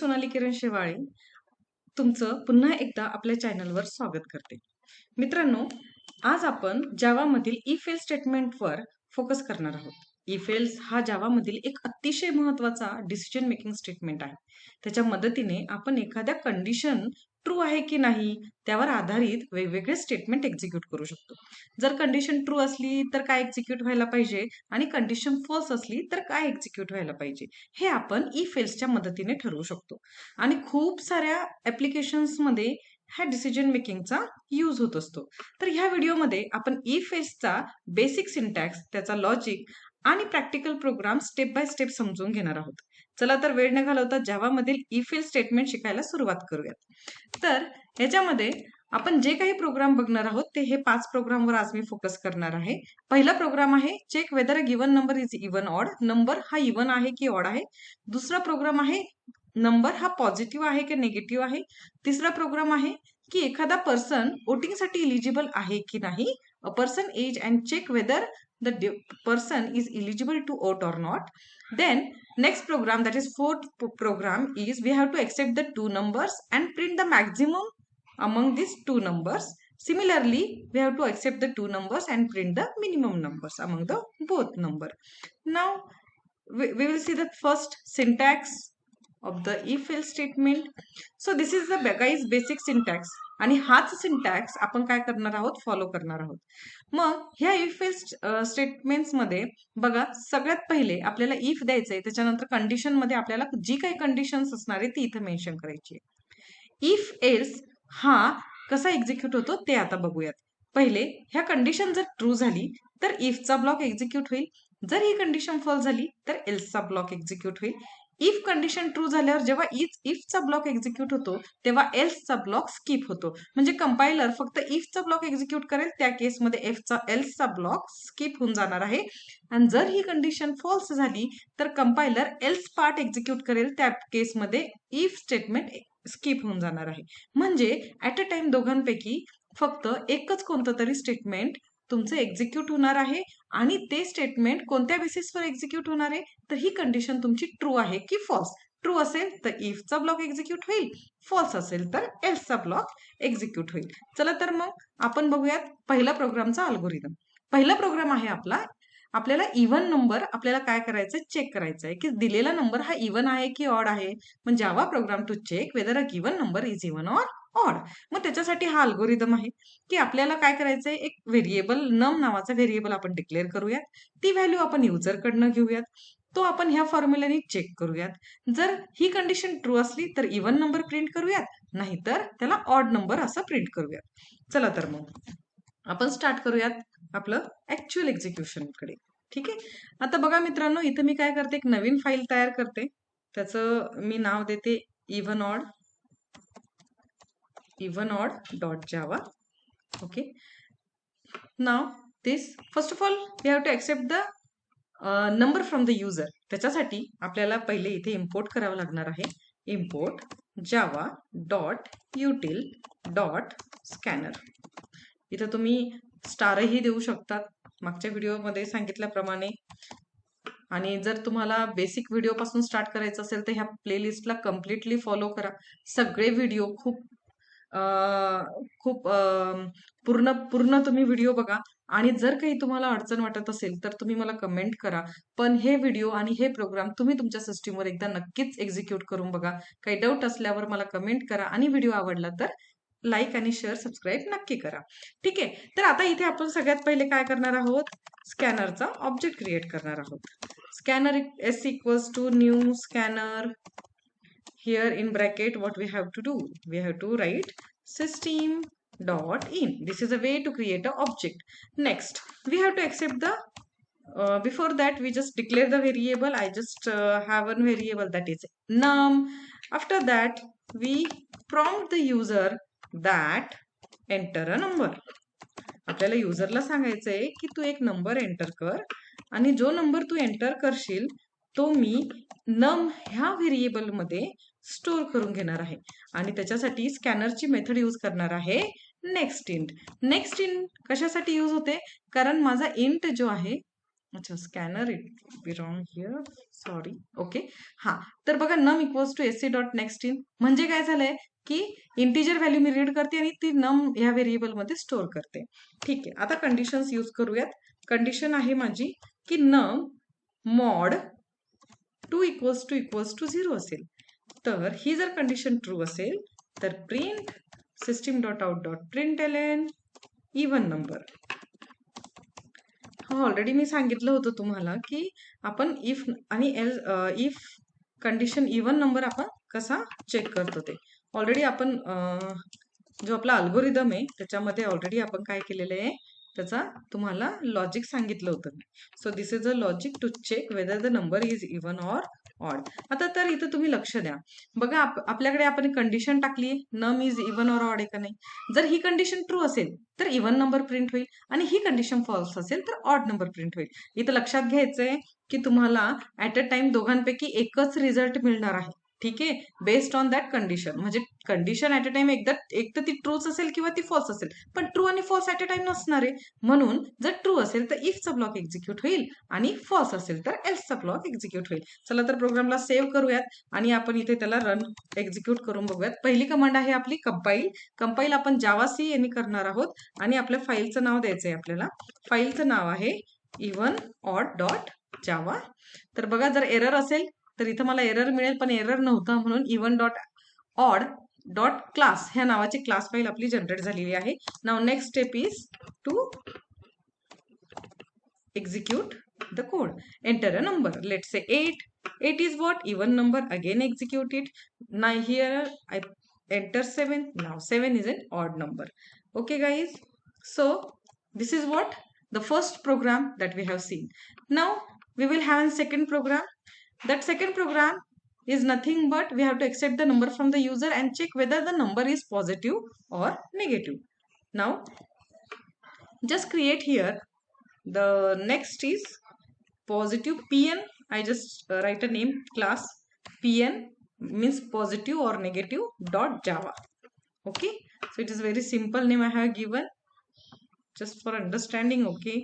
सोनाली किरण शेवाळे तुमचं पुन्हा एकदा आपल्या चॅनलवर स्वागत करते. मित्रांनो, आज आपण जावामधील इफ एल्स स्टेटमेंटवर फोकस करणार आहोत. इफ एल्स हा जावामधील एक अतिशय महत्त्वाचा डिसिजन मेकिंग स्टेटमेंट आहे. त्याच्या मदतीने आपण एखाद्या कंडिशन ट्रू आहे की नाही त्यावर आधारित वेगवेगळे स्टेटमेंट एक्झिक्यूट करू शकतो. जर कंडिशन ट्रू असली तर काय एक्झिक्यूट व्हायला पाहिजे आणि कंडिशन फॉल्स असली तर काय एक्झिक्यूट व्हायला पाहिजे हे आपण इफ एल्सच्या मदतीने ठरवू शकतो. आणि खूप साऱ्या ॲप्लिकेशन्समध्ये ह्या डिसिजन मेकिंगचा यूज होत असतो. तर ह्या व्हिडिओमध्ये आपण इफ एल्सचा बेसिक सिंटॅक्स, त्याचा लॉजिक आणि practical program step by step समजून घेणार आहोत. चला तर वेळ न घालवता जावामधील इफ एल्स स्टेटमेंट शिकायला सुरुवात करूयात. तर ह्याच्यामध्ये आपण जे काही प्रोग्राम बघणार आहोत ते हे 5 प्रोग्रामवर आज मी फोकस करणार आहे. पहिला प्रोग्राम आहे check whether a given number is even odd. Number हा इवन आहे की ऑड आहे. दुसरा प्रोग्राम आहे नंबर हा पॉझिटिव्ह आहे की निगेटिव्ह आहे. तिसरा प्रोग्राम आहे की एखादा पर्सन वोटिंगसाठी इलिजिबल आहे की नाही. A person age and check whether the person is eligible to vote or not. Then next program, that is fourth program, is we have to accept the two numbers and print the maximum among these two numbers. Similarly, we have to accept the two numbers and print the minimum numbers among the both number. Now we will see the first syntax of the if else statement. So this is the guys basic syntax आणि हाच syntax आपण काय करणार आहोत, follow करणार आहोत. मग ह्या if else statements मध्ये बघा, सगळ्यात पहिले आपल्याला इफ द्यायचंय, त्याच्यानंतर कंडिशन मध्ये आपल्याला जी काही कंडिशन्स असणार आहे ती इथे मेन्शन करायची आहे. इफ एल्स हा कसा एक्झिक्यूट होतो ते आता बघूयात. पहिले ह्या कंडिशन जर ट्रू झाली तर इफचा ब्लॉक एक्झिक्यूट होईल. जर ही कंडिशन फॉल्स झाली तर एल्सचा ब्लॉक एक्झिक्यूट होईल. इफ कंडिशन ट्रू झाल्यावर जेव्हा इफचा ब्लॉक एक्झिक्यूट होतो तेव्हा एल्सचा ब्लॉक स्किप होतो. म्हणजे कंपायलर फक्त इफचा ब्लॉक एक्झिक्यूट करेल, त्या केसमध्ये एल्सचा ब्लॉक स्किप होऊन जाणार आहे. आणि जर ही कंडिशन फॉल्स झाली तर कंपायलर एल्स पार्ट एक्झिक्यूट करेल, त्या केसमध्ये इफ स्टेटमेंट स्किप होऊन जाणार आहे. म्हणजे ऍट अ टाइम दोघांपैकी फक्त एकच कोणतं तरी स्टेटमेंट तुमचं एक्झिक्यूट होणार आहे. आणि ते स्टेटमेंट कोणत्या बेसिसवर एक्झिक्यूट होणार आहे, तर ही कंडिशन तुमची ट्रू आहे की फॉल्स. ट्रू असेल तर इफचा ब्लॉक एक्झिक्यूट होईल, फॉल्स असेल तर एल्सचा ब्लॉक एक्झिक्यूट होईल. चला तर मग आपण बघूयात पहिला प्रोग्रामचा अल्गोरिदम. पहिला प्रोग्राम आहे आपल्याला इव्हन नंबर आपल्याला काय करायचं, चेक करायचं आहे की दिलेला नंबर हा इव्हन आहे की ऑड आहे. म्हणजे Java program to check whether a given number is even or odd. मग त्याच्यासाठी हा अल्गोरिदम आहे की आपल्याला काय करायचंय, एक व्हेरिएबल नम नावाचा व्हेरिएबल आपण डिक्लेअर करूयात. ती व्हॅल्यू आपण युजरकडनं घेऊयात. तो आपण ह्या फॉर्म्युल्याने चेक करूयात. जर ही कंडिशन ट्रू असली तर इव्हन नंबर प्रिंट करूयात, नाहीतर त्याला ऑड नंबर असं प्रिंट करूयात. चला तर मग आपण स्टार्ट करूयात आपलं ऍक्च्युअल एक्झिक्युशन कडे. ठीक आहे. आता बघा मित्रांनो, इथं मी काय करते, एक नवीन फाईल तयार करते. त्याचं मी नाव देते even odd dot Java. Okay. नाव this first of all we have to accept the number from the user. त्याच्यासाठी आपल्याला पहिले इथे इम्पोर्ट करावं लागणार आहे. Import Java dot util dot scanner. इथं तुम्ही स्टारही देऊ शकतात मागच्या व्हिडिओमध्ये सांगितल्याप्रमाणे. आणि जर तुम्हाला बेसिक व्हिडिओ पासून स्टार्ट करायचं असेल तर ह्या प्लेलिस्टला कम्प्लिटली फॉलो करा. सगळे व्हिडिओ खूप पूर्ण तुम्ही व्हिडिओ बघा. आणि जर काही तुम्हाला अडचण वाटत असेल तर तुम्ही मला कमेंट करा. पण हे व्हिडिओ आणि हे प्रोग्राम तुम्ही तुमच्या सिस्टीमवर एकदा नक्कीच एक्झिक्यूट करून बघा. काही डाऊट असल्यावर मला कमेंट करा आणि व्हिडिओ आवडला तर लाईक आणि शेअर सबस्क्राईब नक्की करा. ठीक आहे. तर आता इथे आपण सगळ्यात पहिले काय करणार आहोत, स्कॅनरचा ऑब्जेक्ट क्रिएट करणार आहोत. Scanner s equals to new scanner. Here in bracket what we have to do, we have to write system dot in. This is a way to create an object. Next we have to accept the before that we just declare the variable. I just have one variable that is num. After that we prompt the user that enter a number. आपल्याला युजरला सांगायचंय की तू एक number enter कर आणि जो number तू एंटर करशील तो मी नम ह्या व्हेरिएबल मध्ये स्टोअर करून घेणार आहे. आणि त्याच्यासाठी स्कॅनरची मेथड यूज करणार आहे नेक्स्ट इंट. नेक्स्ट इंट कशासाठी यूज होते, कारण माझा इंट जो आहे अच्छा, scanner it be wrong here, sorry. Okay. हा, तर बघा num equals to S C dot next int म्हणजे काय झालंय की इंटिजर व्हॅल्यू मी रीड करते आणि ती नम ह्या व्हेरिएबल मध्ये स्टोअर करते. ठीक आहे, आता कंडिशन्स यूज करूयात. कंडिशन आहे माझी की नम मॉड 2 = 0 असेल. तर ही जर कंडिशन ट्रू असेल तर print system dot out dot print l n even number. हो, ऑलरेडी मी सांगितलं होतं तुम्हाला की आपण इफ आणि l if condition even number आपण कसा चेक करतो ते ऑलरेडी आपण जो आपला अल्गोरिदम आहे त्याच्यामध्ये ऑलरेडी आपण काय केलेलं आहे त्याचा तुम्हाला लॉजिक सांगितलं होतं. So this is a logic to check whether the number is even or odd. आता तर इथं तुम्ही लक्ष द्या. बघा आपल्याकडे आपण कंडिशन टाकली num is even or odd आहे का नाही. जर ही कंडिशन ट्रू असेल तर इव्हन नंबर प्रिंट होईल आणि ही कंडिशन फॉल्स असेल तर ऑड नंबर प्रिंट होईल. इथं लक्षात घ्यायचंय की तुम्हाला ऍट अ टाइम दोघांपैकी एकच रिझल्ट मिळणार आहे. ठीक आहे, बेस्ड ऑन दॅट कंडिशन. म्हणजे कंडिशन ऍट अ टाइम एक तर ती ट्रूच असेल किंवा ती फॉल्स असेल, पण ट्रू आणि फॉल्स ऍट अ टाइम नसणार आहे. म्हणून जर ट्रू असेल तर इफचा ब्लॉक एक्झिक्यूट होईल आणि फॉल्स असेल तर एल्सचा ब्लॉक एक्झिक्यूट होईल. चला तर प्रोग्रामला सेव्ह करूयात आणि आपण इथे त्याला रन एक्झिक्यूट करून बघूयात. पहिली कमांड आहे आपली कंपाईल. कंपाईल आपण जावा सी यांनी करणार आहोत आणि आपल्या फाईलचं नाव द्यायचंय आपल्याला. फाईलचं नाव आहे इव्हन ऑड डॉट जावा. तर बघा जर एरर असेल तर इथं मला एरर मिळेल, पण एरर नव्हता म्हणून even dot odd dot class ह्या नावाची क्लास फाईल आपली जनरेट झालेली आहे. नाव next step is to execute the code. Enter a number. Let's say 8. 8 is what? Even number. Again execute it. Now here I enter 7. Now 7 is an odd number. Okay guys. So this is what? The first program that we have seen. Now we will have a second program. That second program is nothing but we have to accept the number from the user and check whether the number is positive or negative. Now just create here the next is positive pn. I just write a name class pn means positive or negative dot java. Okay, so it is very simple name I have given just for understanding. Okay,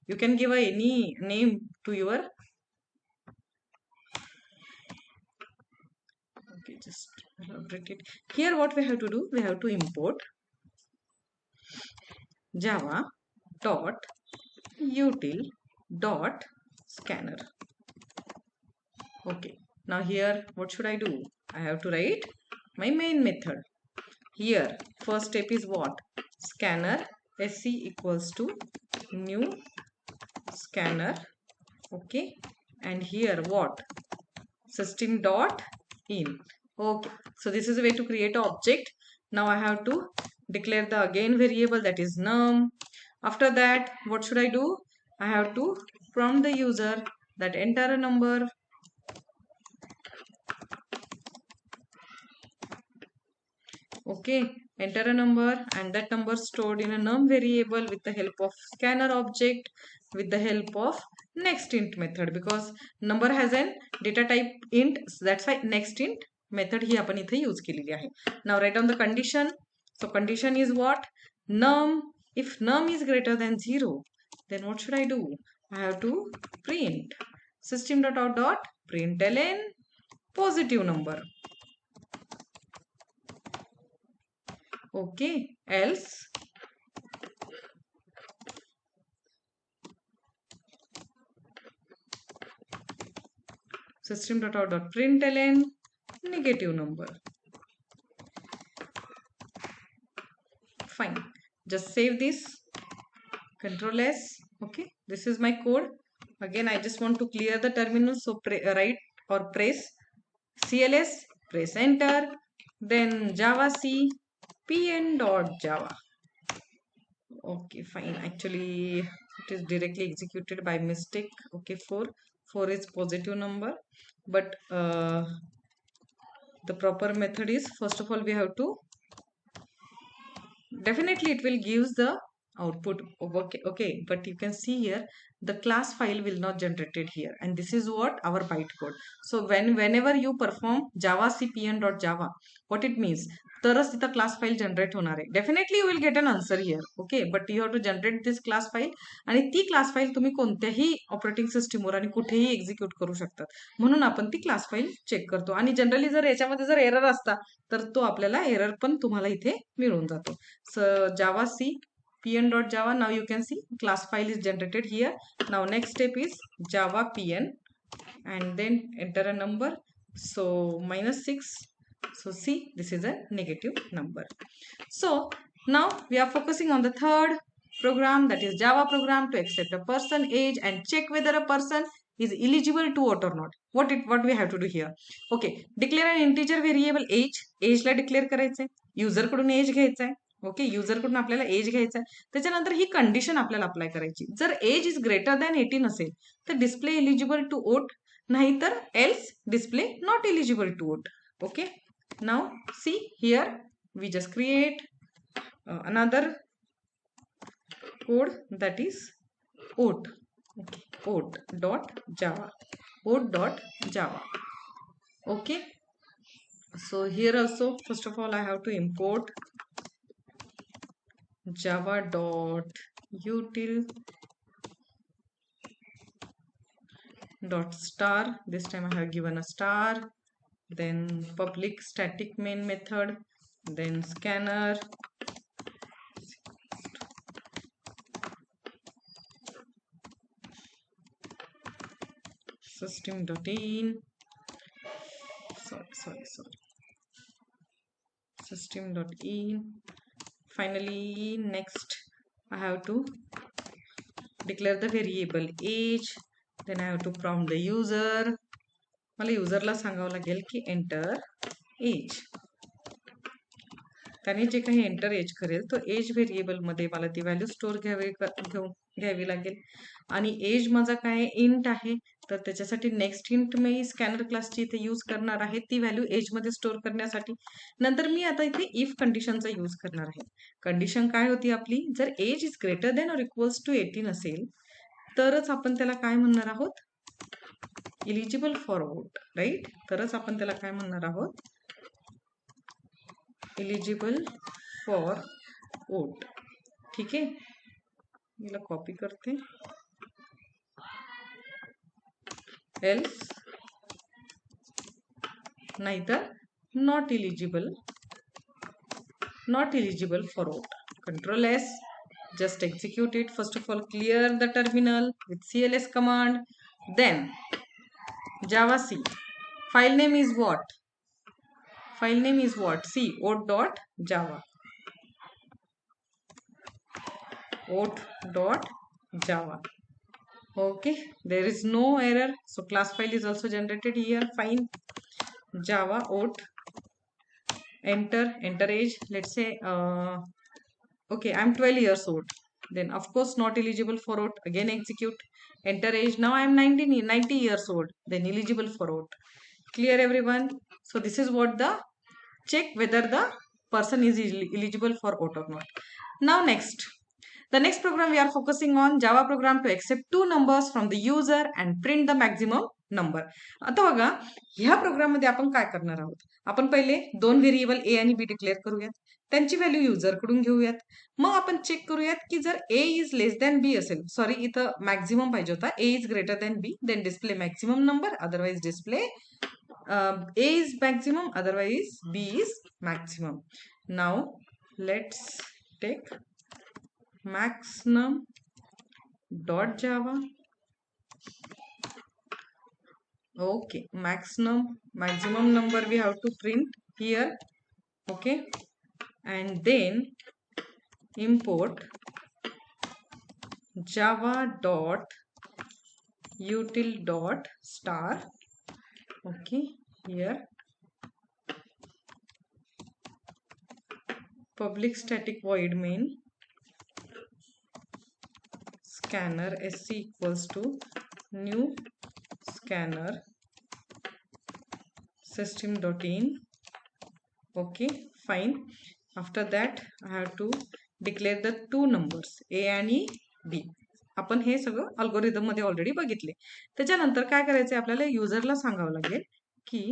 you can give any name to your. Okay, just elaborate it here. What we have to do, we have to import java dot util dot scanner. Okay, now here what should I do? I have to write my main method. Here first step is what? Scanner sc equals to new scanner. Okay, and here what? System dot in. Okay, so this is a way to create an object. Now I have to declare the again variable that is num. After that what should I do? I have to prompt the user that enter a number. Okay, enter a number and that number stored in a num variable with the help of scanner object with the help of next int method, because number has an data type int, so that's why next int method ही आपण इथे use केलेली आहे. Now write down the condition. So condition is what? Num. If num is greater than 0, then what should I do? I have to print system.out.println positive number. Okay, else system.out.println negative number. Fine, just save this, Control S. Okay, this is my code. Again I just want to clear the terminal, so write or press cls, press enter, then java c pn.java. Okay, fine, actually it is directly executed by mistake. Okay, 4 is positive number, but the proper method is, first of all we have to, definitely it will gives the output. Okay, but you can see here the class file will not generated here, and this is what our bytecode. So whenever you perform java cpn.java, what it means, तरच तिथं class file generate होणार आहे. Definitely you will get an answer here. Okay, but you have to generate this class file, आणि ती class file तुम्ही कोणत्याही operating सिस्टीमवर आणि कुठेही एक्झिक्यूट करू शकतात. म्हणून आपण ती क्लास फाईल चेक करतो. आणि जनरली जर याच्यामध्ये जर एरर असता तर तो आपल्याला एरर पण तुम्हाला इथे मिळून जातो. जावा सी pn.java. Now you can see class file is generated here. Now next step is java pn, and then enter a number. So -6. So see, this is a negative number. So now we are focusing on the third program, that is java program to accept a person age and check whether a person is eligible to vote or not. What we have to do here? Okay, declare an integer variable age. age La declare करायचंय, user कडून age घ्यायचंय. Okay, user कडून आपल्याला as घ्यायचा आहे. त्याच्यानंतर ही condition आपल्याला apply करायची. जर एज इज ग्रेटर दॅन 18 असेल तर डिस्प्ले एलिजिबल टू वोट, नाहीतर else display not eligible to vote. Okay, now see here we just create another code, that is oat. Okay, oat.java. oat.java. Okay, so here also first of all I have to import java.util.star. This time I have given a star, then public static main method, then scanner, system.in, sorry, system.in. Finally, next I have to declare the variable age. Then I have to prompt the user. मला युजरला सांगावं लागेल की enter as. त्याने जे काही enter as करेल तो as variable मध्ये मला ती व्हॅल्यू स्टोअर घ्यावी लागेल. आणि एज माझा काय इंट आहे, तर त्याच्यासाठी नेक्स्ट इंट मी स्कॅनर क्लासची इथे यूज करणार आहे ती व्हॅल्यू एज मध्ये स्टोअर करण्यासाठी. नंतर मी आता इथे इफ कंडिशनचा यूज करणार आहे. कंडिशन काय होती आपली, जर age is greater than or equals to 18 असेल तरच आपण त्याला काय म्हणणार आहोत, इलिजिबल फॉर वोट, राईट. तरच आपण त्याला काय म्हणणार आहोत, इलिजिबल फॉर वोट. ठीक आहे, मी कॉपी करते. एल्स नाहीतर not eligible for vote. Control S, just execute it. First of all, clear the terminal with cls command. Then java c, file name is what, c oat.java. Okay, there is no error, so class file is also generated here. Fine. Java oat, enter age. Let's say okay, I'm 12 years old. Then of course not eligible for vote. Again execute. Enter age. Now I'm 90 years old. Then eligible for vote. Clear everyone? So this is what the check whether the person is eligible for vote or not. Now next. The next program we are focusing on Java program to accept two numbers from the user and print the maximum number. आता बघा, ह्या programme मध्ये आपण काय करणार आहोत, आपण पहिले दोन व्हेरिएबल ए आणि बी डिक्लेअर करूयात, त्यांची व्हॅल्यू युजर कडून घेऊयात. मग आपण चेक करूयात की जर A is less than B असेल, सॉरी इथं मॅक्झिमम पाहिजे होता, A is greater than B, then display maximum number, otherwise display A is maximum, otherwise B is maximum. Now let's take maxnum.java. Okay, maximum number we have to print here. Okay, and then import java.util.star. Okay, here public static void main scanner sc equals to new scanner system.in. Okay, fine. After that I have to declare the two numbers A आणि B. आपण हे सगळं algorithm मध्ये already बघितले. त्याच्यानंतर काय करायचंय आपल्याला, युजरला सांगावं लागेल की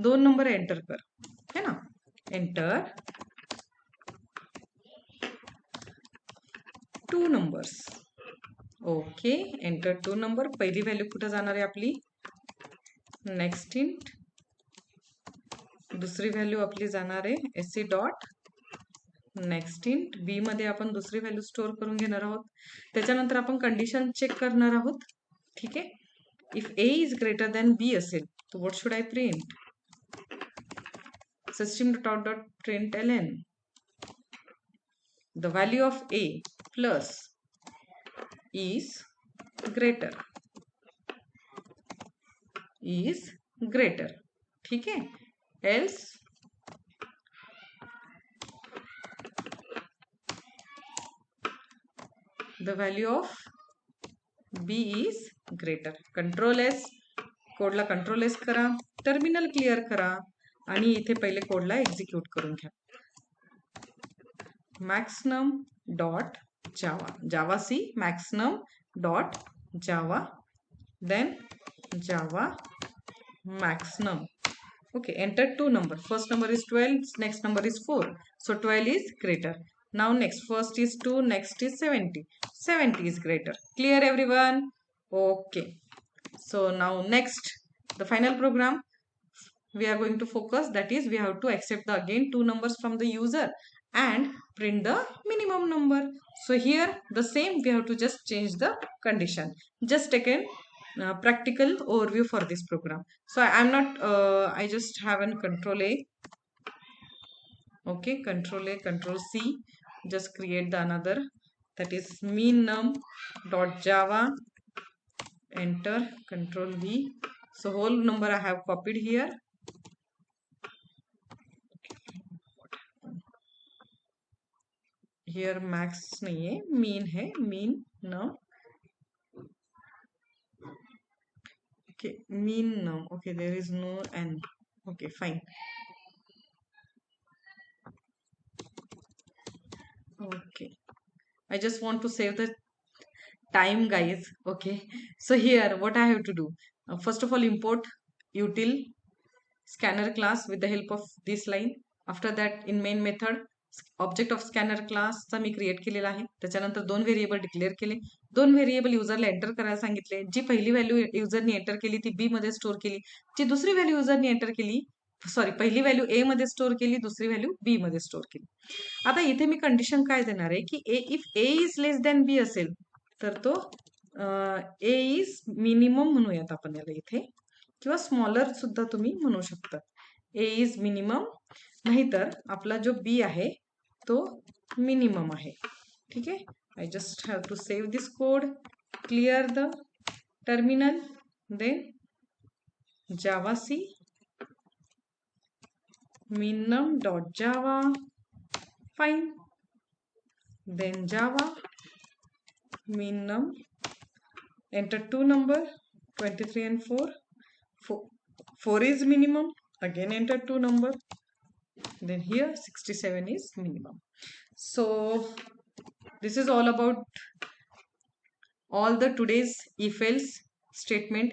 2 नंबर एंटर कर, है ना. Enter 2 numbers. Okay, enter 2 number. पहिली व्हॅल्यू कुठं जाणार आहे आपली, नेक्स्ट इंट. दुसरी व्हॅल्यू आपली जाणार आहे sc dot next int. B मध्ये आपण दुसरी व्हॅल्यू स्टोअर करून घेणार आहोत. त्याच्यानंतर आपण कंडिशन चेक करणार आहोत. ठीक आहे. If a is greater than B असेल तर what should I print, system dot out dot print l n the value of a plus is greater. ठीक है. else the value of b is greater. Control S, कोडला control S करा, terminal clear करा आणि इथे पहिले कोडला execute करून घ्या. maxnum dot java c maxnum dot java, then java maxnum. Okay, enter 2 number. First number is 12, next number is 4, so 12 is greater. Now next, first is 2, next is 70. 70 is greater. Clear everyone? Okay, so now next, the final program we are going to focus, that is we have to accept the again 2 numbers from the user and print the minimum number. So here the same, we have to just change the condition. Just take a practical overview for this program. So I am not I just have an control A. Okay, control A, control C, just create the another, that is meannum dot java. Enter, control V. So whole number I have copied here. Here max नहीं है, mean है, mean num. Okay, mean num. Okay, there is no n. Okay, fine. Okay, I just want to save the time, guys. Okay, so here what I have to do, first of all import util scanner class with the help of this line. After that in main method object of scanner क्लासचा मी create केलेला आहे. त्याच्यानंतर 2 variable declare केले, 2 variable युजरला enter करायला सांगितले. जी पहिली value युजरनी enter केली ती बी मध्ये स्टोअर केली. जी दुसरी व्हॅल्यू युजरनी एंटर केली, सॉरी, पहिली व्हॅल्यू ए मध्ये स्टोअर केली, दुसरी व्हॅल्यू बी मध्ये स्टोअर केली. आता इथे मी कंडिशन काय देणार आहे की if a is less than B असेल तर तो ए इज मिनिमम म्हणूयात आपण याला इथे, किंवा स्मॉलर सुद्धा तुम्ही म्हणू शकता. ए इज मिनिमम, नाहीतर आपला जो बी आहे तो मिनिमम आहे. ठीक आहे. I just have to save this code, clear the terminal, then javac minnum dot java, fine, then java minnum, enter 2 number 23 and 4 is minimum, again enter 2 number, then here 67 is minimum. So this is all about all the today's if else statement.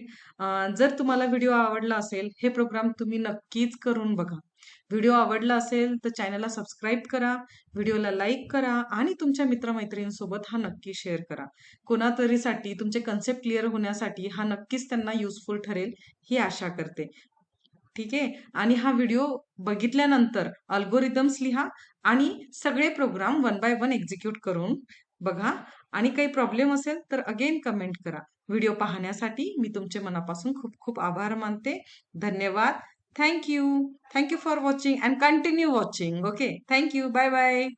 जर तुम्हाला video आवडला असेल, हे programme तुम्ही नक्कीच करून बघा. Video आवडला असेल तर चॅनलला सबस्क्राईब करा, व्हिडिओला लाईक करा आणि तुमच्या मित्रमैत्रिणींसोबत हा नक्की शेअर करा. कोणातरीसाठी तुमचे कन्सेप्ट क्लिअर होण्यासाठी हा नक्कीच त्यांना युजफुल ठरेल ही आशा करते. ठीक आहे. आणि हा व्हिडिओ बघितल्यानंतर अल्गोरिदम्स लिहा आणि सगळे प्रोग्राम 1 by 1 एक्झिक्यूट करून बघा. आणि काही प्रॉब्लेम असेल तर अगेन कमेंट करा. व्हिडिओ पाहण्यासाठी मी तुमचे मनापासून खूप खूप आभार मानते. धन्यवाद. Thank you for watching and continue watching. Okay, thank you. Bye bye.